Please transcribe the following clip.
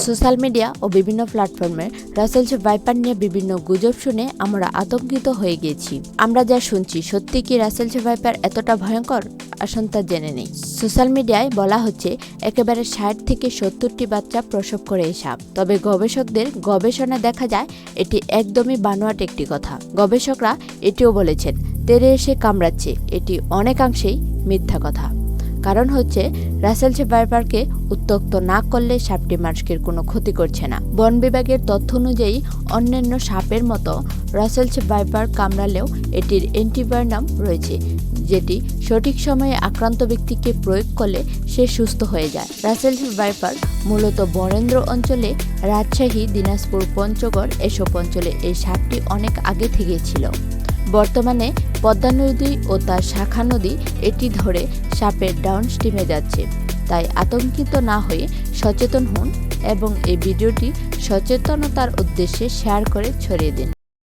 Social media ও বিভিন্ন প্ল্যাটফর্মে Russell's viper নিয়ে বিভিন্ন গুজব শুনে আমরা আতঙ্কিত হয়ে গেছি। আমরা যা শুনছি সত্যি কি রাসেলস ভাইপার এতটা ভয়ঙ্কর? আসুন তা জেনে নেই। সোশ্যাল মিডিয়ায় বলা হচ্ছে একেবারে 60 থেকে 70টি বাচ্চা প্রসব করে এই সাপ। তবে গবেষকদের গবেষণায় দেখা যায় এটি একদমই বানোয়াট একটি কথা। গবেষকরা এটিও বলেছেন তেড়ে এসে কামড়াচ্ছে, এটি অনেকাংশেই মিথ্যা কথা। কারণ হচ্ছে রাসেলস ভাইপারকে উত্ত্যক্ত না করলে সাপটি মানুষের কোনো ক্ষতি করছে না। বন বিভাগের তথ্য অনুযায়ী অন্যান্য সাপের মতো রাসেলস ভাইপার কামড়ালেও এটির অ্যান্টিভেনম রয়েছে, যেটি সঠিক সময়ে আক্রান্ত ব্যক্তিকে প্রয়োগ করলে সে সুস্থ হয়ে যায়। রাসেলস ভাইপার মূলত বরেন্দ্র অঞ্চলে, রাজশাহী, দিনাজপুর, পঞ্চগড় এসব অঞ্চলে এই সাপটি অনেক আগে থেকেই ছিল। বর্তমানে পদ্মা নদী ও তার শাখা নদী এটি ধরে সাপের ডাউনস্ট্রিমে যাচ্ছে। তাই আতঙ্কিত না হয়ে সচেতন হন এবং এই ভিডিওটি সচেতনতার উদ্দেশ্যে শেয়ার করে ছড়িয়ে দিন।